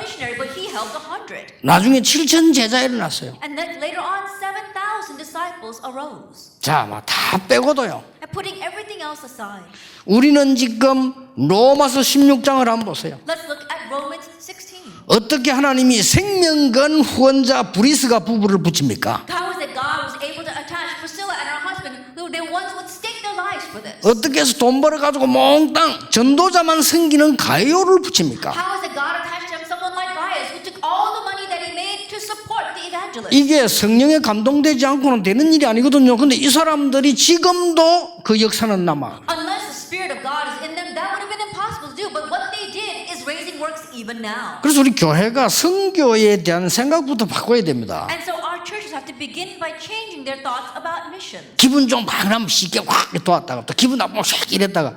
missionary, but he helped 100. 나중에 7천 제자 일어났어요. And then later on, 7,000 disciples arose. 자, 막 다 빼고도요. And putting everything else aside, 우리는 지금 로마서 16장을 한번 보세요. let's look at Romans 16. 어떻게 하나님이 생명건 후원자 브리스가 부부를 붙입니까? How is it God was able to attach Priscilla and her husband, who they once would stake their lives for this? 어떻게 해서 돈 벌어가지고 몽땅 전도자만 섬기는 가요를 붙입니까? How is it God attached them someone like Gaius, who took all the money that he made to support the evangelist? 이게 성령에 감동되지 않고는 되는 일이 아니거든요. 근데 이 사람들이 지금도 그 역사는 남아. Unless the Spirit of God is in them, that would have been impossible to do. But what they did is raising works even now. 그래서 우리 교회가 선교에 대한 생각부터 바꿔야 됩니다. And so our churches have to begin by changing their thoughts about missions. 기분 좀 바람 쉽게 확 도왔다가 또 기분 나쁘면 샥 이랬다가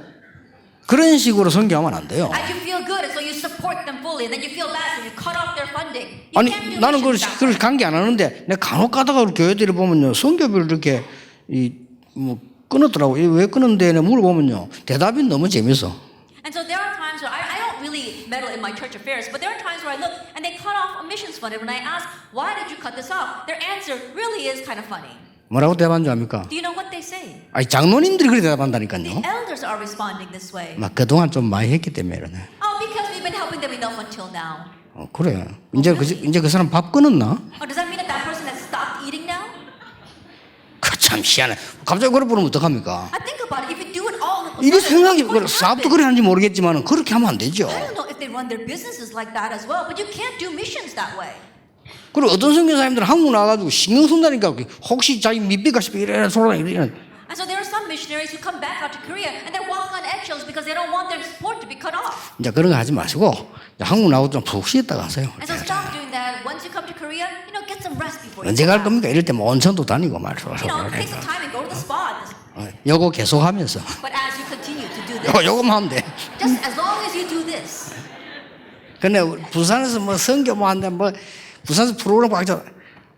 그런 식으로 선교하면 안 돼요. And you feel good, and so you support them fully, and then you feel bad, so you cut off their funding. You 아니 can't do 나는 missions that 그걸 way. 관계 안 하는데 내가 간혹 가다가 우리 교회들이 보면요 선교비를 이렇게 뭐 끊었더라고요. 왜 끊었는데 내가 물어보면요 대답이 너무 재밌어. And so there are times where I don't really meddle in my church affairs, but there are times where I look and they cut off a missions fund, and when I ask, why did you cut this off? Their answer really is kind of funny. 뭐라고 대답한 줄 압니까? Do you know what they say? 아니 장로님들이 그렇게 The 대답한다니까요. elders are responding this way. 막 그동안 좀 많이 했기 때문에 그러네. Oh, because we've been helping them enough until now. 그래. 이제 그 사람 밥 끊었나? Oh, does that mean that that person has stopped eating now? 그 참 희한해. 갑자기 그래 보면 어떡합니까? I think about it. If you do it all, 이래 생각이 what's 그래, 사업도 happen? 그래 하는지 모르겠지만 그렇게 하면 안 되죠. I don't know if they run their businesses like that as well, but you can't do missions that way. 그리고 어떤 선교사님들은 한국 나와가지고 신경 쓴다니까 혹시 자기 밑비가 싶어 이래 소라 이래. And so there are some missionaries who come back out to Korea and they're walking on eggshells because they don't want their support to be cut off. 이제 그런 거 하지 마시고 한국 나오고 좀 푹 쉬었다 가세요. And so stop doing that. Once you come to Korea, get some rest before you 언제 come 갈 back. 겁니까? 이럴 때 뭐 온천도 다니고 말이야. Take some time and go to the spa. 요거 계속하면서 But as you continue to do this, 요거만 하면 돼. just as long as you do this, 근데 부산에서 뭐 선교 뭐 한다 뭐 부산에서 프로그램 박자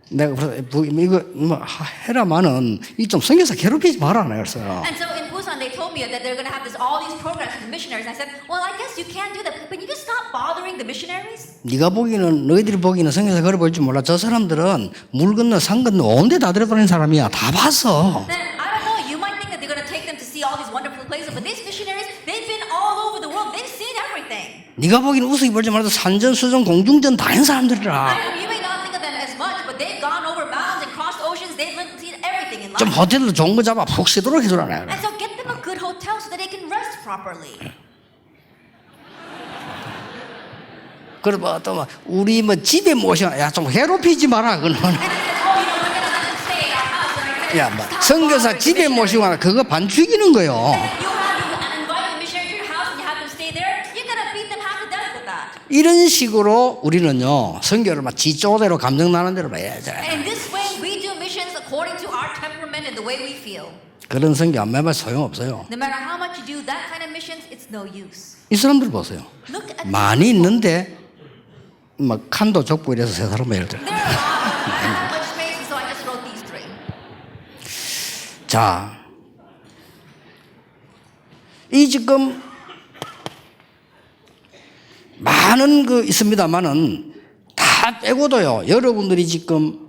내가 이거 뭐 해라마는 이 좀 선교사 괴롭히지 마라 그랬어요. and so in Busan they told me that they're going to have all these programs for the missionaries. I said, well, I guess you can do that, but you just stop bothering the missionaries. 네가 보기는 너희들이 보기는 선교사 그래 보일 줄 몰라. 저 사람들은 물 건너 산 건너 온데 다 들어다니는 사람이야. 다 봤어. Then I don't know. You might think that they're going to take them to see all these wonderful places, but these missionaries, they've been all over the world. They've seen everything. 네가 보기는 우습게 보지 말아도 산전, 수전, 공중전 다 한 사람들이라. You may not think of them as much, but they've gone over mountains and crossed oceans. They've seen everything in 좀 life. 호텔도 좋은 거 잡아 푹 쉬도록 해주라. And so get them a good hotel so that they can rest properly. 그래 또 우리 뭐 집에 모셔 야좀 괴롭히지 마라 그는. And I said, oh, we're going to stay at our house. And I said, 야, 뭐 stop 선교사 bothering the 집에 missionaries. 모시고 하나 그거 반 죽이는 거요. You invite the missionary to your house and you have them stay there. You're going to beat them half to death with that. 이런 식으로 우리는요 선교를 막 지조대로 감정 나는 대로 해야죠. And in this way, we do missions according to our temperament and the way we feel. 그런 선교 안 해봐 소용 없어요. No matter how much you do that kind of missions, it's no use. 이 사람들 보세요. Look at 많이 있는데 막 칸도 좁고 이래서 세 사람 예를 들어. There are a lot, but I don't have much space, so I just wrote these three. 자, 이 지금 많은 그 있습니다만은 다 빼고도요. 여러분들이 지금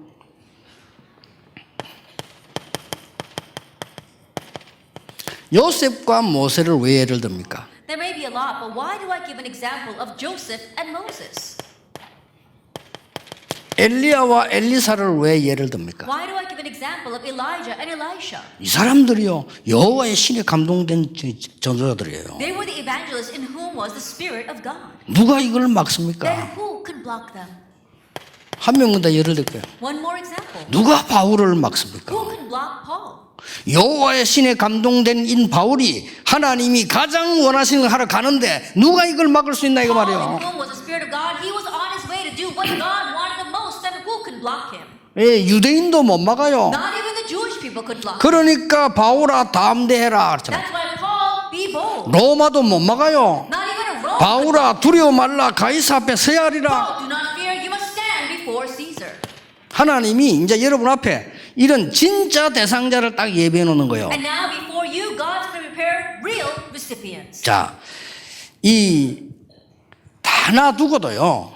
요셉과 모세를 왜 예를 듭니까? There may be a lot, but why do I give an example of Joseph and Moses? 엘리야와 엘리사를 왜 예를 듭니까? Why do I give an example of Elijah and Elisha? 이 사람들이요 여호와의 신에 감동된 전도자들이에요. They were the evangelists in whom was the Spirit of God. 누가 이걸 Then 막습니까? who could block them? 한 명만 더 예를 들게요. One more example. 누가 바울을 막습니까? Who could block Paul? 여호와의 신에 감동된 인 바울이 하나님이 가장 원하시는 걸 하러 가는데 누가 이걸 막을 수 있나 이거 Paul, 말이에요. in whom was the Spirit of God, he was on his way to do what God wanted the most, and who could block him? 예, 유대인도 못 막아요. Not even the Jewish people could block him. 그러니까 바울아 담대해라 그랬잖아요. That's why Paul, be bold. 로마도 못 막아요. Not even a Roman. 바울아 두려워 말라 가이사 앞에 서야 하리라. Paul, do not fear, you must stand before Caesar. 하나님이 이제 여러분 앞에 이런 진짜 대상자를 딱 예비해 놓는 거예요. And now before you, God's going to prepare real recipients. 자, 이 다 놔두고도요.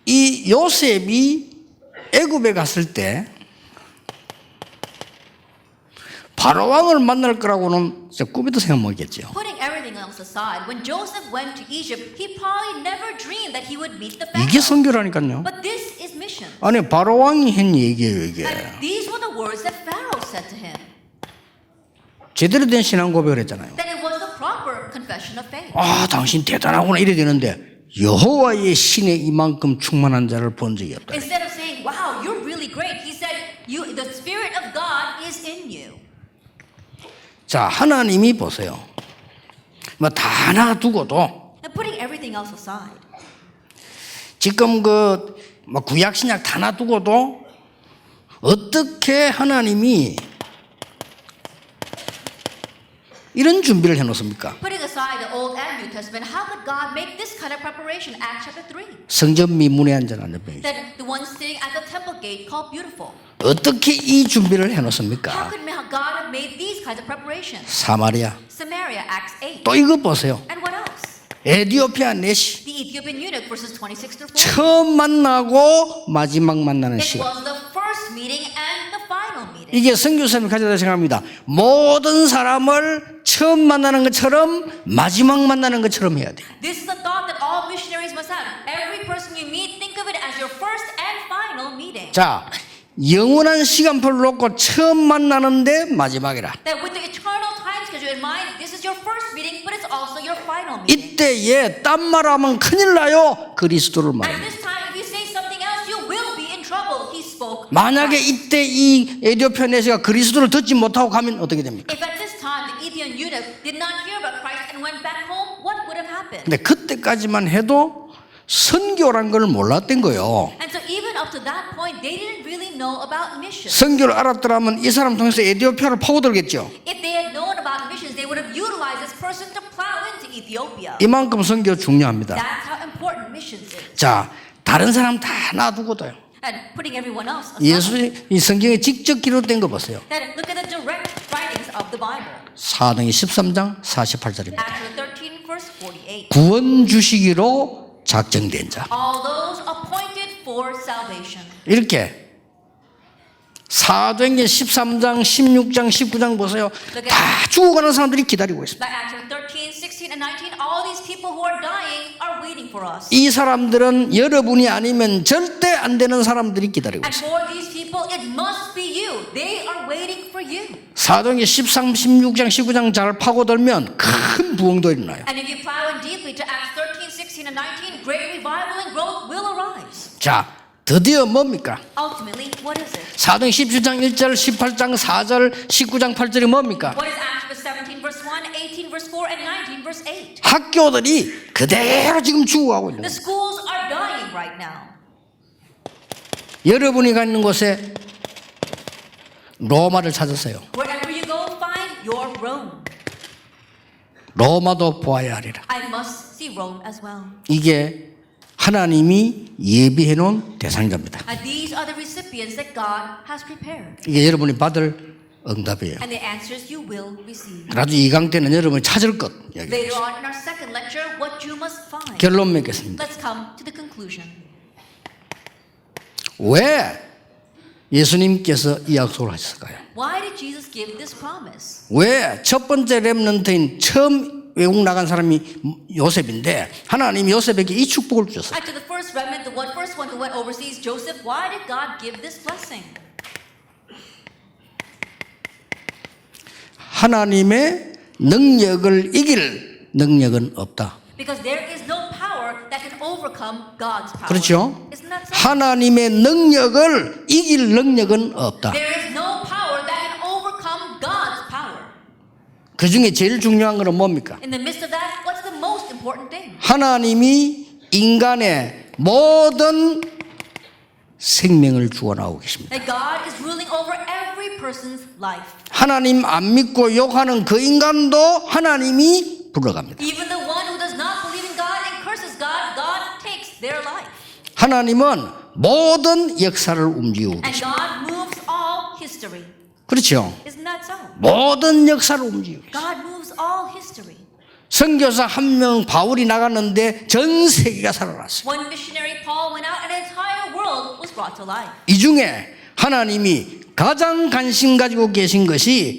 이 요셉이 애굽에 갔을 때 바로 왕을 만날 거라고는 진짜 꿈에도 생각 못했죠. Putting everything else aside, when Joseph went to Egypt, he probably never dreamed that he would meet the 이게 Pharaoh. 선교라니까요. But this is mission. 아니 바로 왕이 한 얘기예요 이게. And these were the words that Pharaoh said to him. 제대로 된 신앙 고백을 했잖아요. That it was the proper confession of faith. 아 당신 대단하구나 이래 되는데 여호와의 신에 이만큼 충만한 자를 본 적이 없다. Instead of saying, wow, you're really great, he said, the Spirit of God is in you. 자 하나님이 보세요. 뭐 다 놔두고도 And putting everything else aside, 지금 뭐 구약 신약 다 놔두고도 어떻게 하나님이 이런 준비를 해놓습니까? putting aside the Old and New Testament, how could God make this kind of preparation? Acts chapter 3. 성전 미문에 앉아있는 병이죠. That the one sitting at the temple gate called Beautiful. 어떻게 이 준비를 How 해놓습니까? could God have made these kinds of preparations? 사마리아. Samaria, Acts 8. 또 이거 보세요. And what else? 에디오피아 내시. The Ethiopian eunuch, verses 26 through 40. 처음 만나고 마지막 만나는 It 시간. was the first meeting and the final 이게 선교사님이 가져다 생각합니다. 모든 사람을 처음 만나는 것처럼 마지막 만나는 것처럼 해야 돼. This is the thought that all missionaries must have. Every person you meet, think of it as your first and final meeting. 자, 영원한 시간표를 놓고 처음 만나는데 마지막이라. That with the eternal time schedule in mind, this is your first meeting, but it's also your final meeting. 이때에 딴 말하면 큰일 나요. 그리스도를 At 말합니다. this time, if you say something else, you will be in trouble. He spoke. 만약에 이때 이 에디오피아 내시가 그리스도를 듣지 못하고 가면 어떻게 됩니까? If at this time the Ethiopian eunuch did not hear about Christ and went back home, what would have happened? 근데 그때까지만 해도 선교란 걸 몰랐던 거예요. And so even up to that point, they didn't really know about missions. 선교를 알았더라면 이 사람 통해서 에디오피아를 파고들겠죠. If they had known about missions, they would have utilized this person to plow into Ethiopia. 이만큼 선교 중요합니다. That's how important missions is. 자, 다른 사람 다 놔두고도요. And putting everyone else 예수 aside. 이 성경에 직접 기록된 거 보세요. Then look at the direct writings of the Bible. 사도행전 13장 48절입니다. Acts 13, verse 48. 구원 주시기로 작정된 자. All those appointed for salvation. 이렇게 사도행전 13장, 16장, 19장 보세요. 다 죽어가는 사람들이 기다리고 있습니다. Like Acts 13, 16, and 19, all these people who are dying are waiting for us. 이 사람들은 여러분이 아니면 절대 안 되는 사람들이 기다리고 And 있습니다. for these people, it must be you. They are waiting for you. 사도행전 13, 16장, 19장 잘 파고들면 큰 부흥도 일어나요. And if you plow in deeply to Acts 13, 16, and 19, great revival and growth will arise. 자, 드디어 뭡니까? Ultimately, what is it? 사도행 17장 1절, 18장 4절, 19장 8절이 뭡니까? What is Acts 17, verse 1, 18, verse 4, and 19, verse 8? 학교들이 그대로 지금 죽어가고 있는 The 거예요. schools are dying right now. 여러분이 가 있는 곳에 로마를 찾으세요. Wherever you go, find your Rome. 로마도 보아야 하리라. I must see Rome as well. 이게 하나님이 예비해 놓은 대상자입니다. And these are the recipients that God has prepared. 이게 여러분이 받을 응답이에요. And the answers you will receive. 나중에 이 강 때는 여러분이 찾을 것 Later 얘기해요. on in our second lecture, what you must find. 결론 맺겠습니다. Let's come to the conclusion. 왜 예수님께서 이 약속을 하셨을까요? Why did Jesus give this promise? 왜 첫 번째 렘넌트인 처음 외국 나간 사람이 요셉인데 하나님이 요셉에게 이 축복을 주셨어요. After the first remnant, the first one who went overseas, Joseph, why did God give this blessing? 하나님의 능력을 이길 능력은 없다. Because there is no power that can overcome God's power. 그렇죠? Isn't that so? 하나님의 능력을 이길 능력은 없다. There is no power that can overcome God's power. 그 중에 제일 중요한 것은 뭡니까? In the midst of that, what's the most important thing? 하나님이 인간의 모든 생명을 주어나오고 계십니다. That God is ruling over every person's life. 하나님 안 믿고 욕하는 그 인간도 하나님이 불러갑니다. Even the one who does not believe in God and curses God, God takes their life. 하나님은 모든 역사를 움직이고 And 계십니다. God moves all history. 그렇죠? Isn't that so? 모든 역사를 움직이고 계십니다. God moves all history. 선교사 한 명 바울이 나갔는데 전 세계가 살아났어요. One missionary, Paul, went out and an entire world was brought to life. 이 중에 하나님이 가장 관심 가지고 계신 것이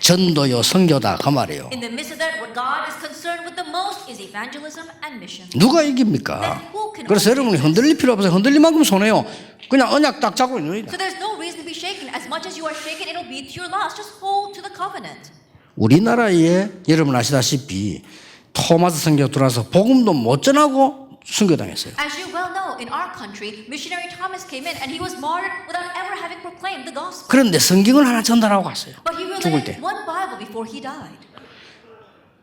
전도요 선교다 그 말이에요. In the midst of that, what God is concerned with the most is evangelism and mission. 누가 이깁니까? 그래서 여러분이 흔들릴 필요 없어요. 흔들릴 만큼 손해요. 그냥 언약 딱 잡고 있는 거예요. So there's no reason to be shaken. As much as you are shaken, it'll be to your loss. Just hold to the covenant. 우리나라에 여러분 아시다시피 토마스 선교 들어와서 복음도 못 전하고 순교당했어요. As you well know, in our country, missionary Thomas came in and he was martyred without ever having proclaimed the gospel. 그런데 성경을 하나 전달하고 갔어요. But he 죽을 relayed 때. one Bible before he died.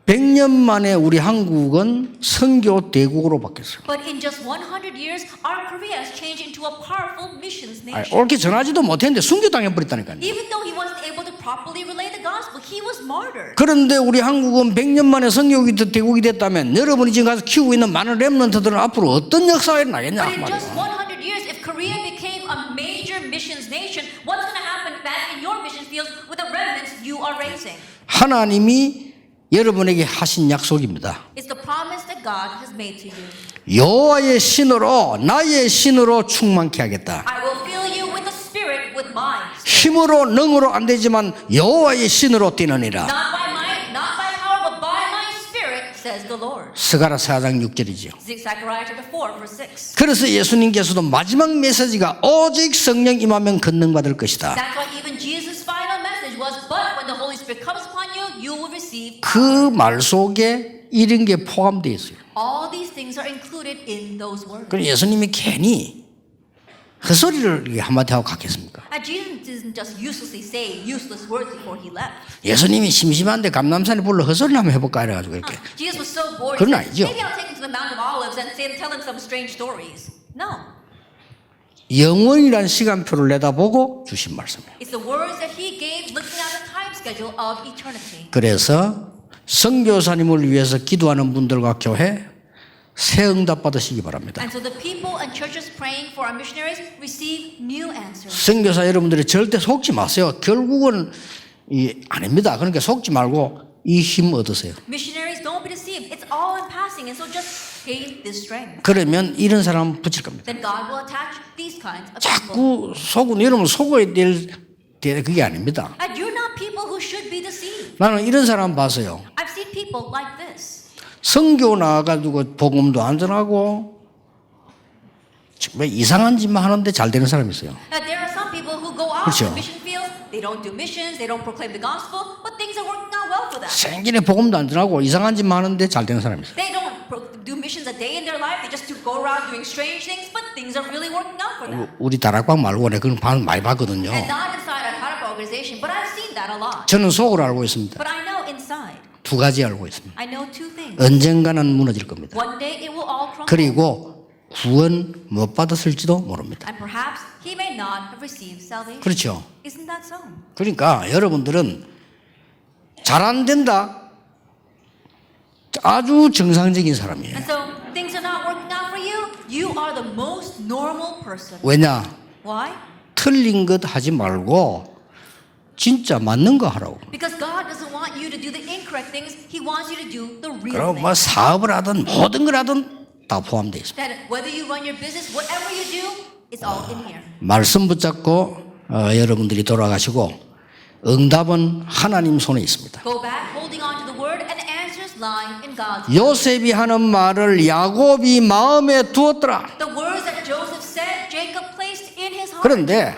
100년 만에 우리 한국은 선교 대국으로 바뀌었어요. But in just 100 years, our Korea has changed into a powerful missions nation. 옳게 전하지도 못했는데 순교당해 버렸다니까요. Even though he wasn't able to properly relay the gospel, he was martyred. 그런데 우리 한국은 100년 만에 선교 대국이 됐다면 여러분이 지금 가서 키우고 있는 많은 렘넌트들은 앞으로 어떤 역사가 일어나겠냐 But in just 말이에요. 100 years, if Korea became a major missions nation, what's going to happen back in your mission fields with the remnants you are raising? 하나님이 여러분에게 하신 약속입니다. It's the promise that God has made to you. 여호와의 신으로 나의 신으로 충만케 하겠다. I will fill you with the Spirit, with my Spirit. 힘으로 능으로 안 되지만 여호와의 신으로 뛰느니라. Not by might, not by power, but by my spirit, says the Lord. 스가랴 4장 6절이죠. Zechariah chapter 4, verse 6. 그래서 예수님께서도 마지막 메시지가 오직 성령 임하면 권능받을 것이다. That's why even Jesus' final message was, but when the Holy Spirit comes upon you, you will receive. 그 말 속에 이런 게 포함되어 있어요. All these things are included in those words. 그래서 예수님이 괜히 헛소리를 한마디 하고 갔겠습니까? And Jesus didn't just uselessly say useless words before he left. 예수님이 심심한데 감람산에 불러 헛소리 한번 해볼까 이래가지고 이렇게. Jesus was so bored. 그건 He said, 아니죠. maybe I'll take him to the Mount of Olives and tell him some strange stories. No. 영원이란 시간표를 내다보고 주신 말씀이에요. It's the words that he gave looking at the time schedule of eternity. 그래서 선교사님을 위해서 기도하는 분들과 교회 새 응답 받으시기 바랍니다. And so the people and churches praying for our missionaries receive new answers. 선교사 여러분들이 절대 속지 마세요. 결국은 아닙니다. 그러니까 속지 말고 이 힘 얻으세요. Missionaries, don't be deceived. It's all in passing, and so just gain this strength. 그러면 이런 사람 붙일 겁니다. Then God will attach these kinds of people. 자꾸 속은 여러분 속어야 될 그게 아닙니다. And you're not people who should be deceived. 나는 이런 사람 봤어요. I've seen people like this. 선교 나가지고 복음도 안 전하고 왜 이상한 짓만 하는데 잘 되는 사람이 있어요. And there are some people who go out 그렇죠. to mission fields. They don't do missions. They don't proclaim the gospel. But things are working out well for them. 생전에 복음도 안 전하고 이상한 짓만 하는데 잘 되는 사람이 있어요. They don't do missions a day in their life. They just go around doing strange things. But things are really working out for them. 우리 다락방 말고 내가 그런 반 많이 봤거든요. And not inside our Tarap organization, but I've seen that a lot. 저는 속으로 알고 있습니다. But I know inside. 두 가지 알고 있습니다. I know two things. 언젠가는 무너질 겁니다. One day it will all crumble. 그리고 구원 못 받았을지도 모릅니다. And perhaps he may not have received salvation. 그렇죠. Isn't that so? 그러니까 여러분들은 잘 안 된다. 아주 정상적인 사람이에요. And so things are not working out for you. You are the most normal person. 왜냐? Why? 틀린 것 하지 말고 진짜 맞는 거 하라고. Because God doesn't want you to do the incorrect things. He wants you to do the real 그럼 things. 뭐 사업을 하든 모든 걸 하든 다 포함되어 있습니다. That whether you run your business, whatever you do, it's all in here. 말씀 붙잡고 여러분들이 돌아가시고 응답은 하나님 손에 있습니다. Go back, holding on to the word, and the answers lie in God's word. 요셉이 하는 말을 야곱이 마음에 두었더라. The words that Joseph said, Jacob placed in his heart. 그런데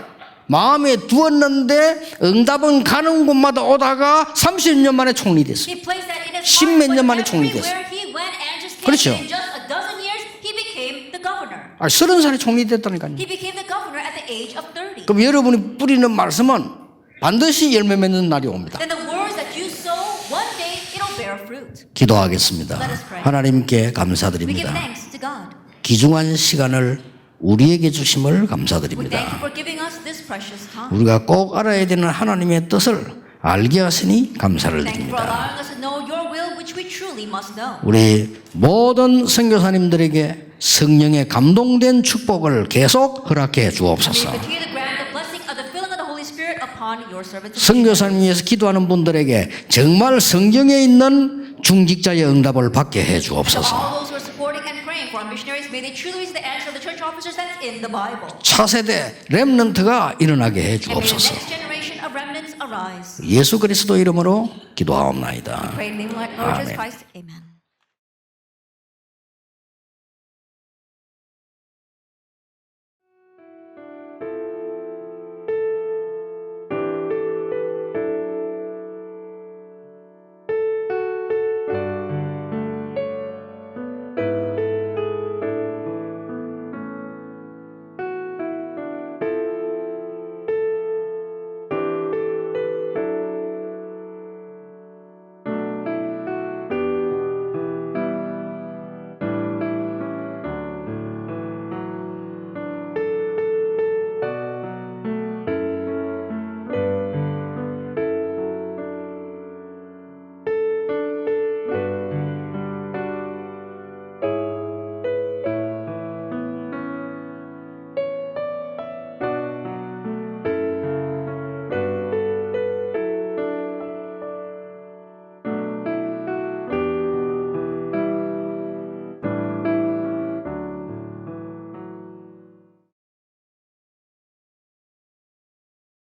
마음에 두었는데 응답은 가는 곳마다 오다가 30년 만에 총리됐어요. He placed that in his 십몇 heart. 년 만에 But 총리 됐어요. everywhere he went, answers came. 그렇죠. In just a dozen years, he became the governor. 30살에 총리됐다니까요. He became the governor at the age of 30. 그럼 여러분이 뿌리는 말씀은 반드시 열매 맺는 날이 옵니다. Then the words that you sow, one day it'll bear fruit. 기도하겠습니다. Let us pray. 하나님께 We give 감사드립니다. thanks to God. 귀중한 시간을 우리에게 주심을 We 감사드립니다. thank you for giving us this precious time. 우리가 꼭 알아야 되는 하나님의 뜻을 알게 하시니 감사를 Thank you for 드립니다. allowing us to know your will, which we truly must know. 우리 모든 선교사님들에게 성령의 감동된 축복을 계속 허락해 May 주옵소서. you continue to grant the blessing of the filling of the Holy Spirit upon your servants. 선교사님 위해서 기도하는 분들에게 정말 성경에 있는 중직자의 응답을 받게 해 To 주옵소서. all those who are supporting and praying for our missionaries, may they truly receive the answer of the church officers that's in the Bible. 차세대 렘넌트가 일어나게 해 And may the 주옵소서. next generation of remnants arise. 예수 그리스도 이름으로 기도하옵나이다. Pray in the name of Lord Jesus Amen. Christ. Amen.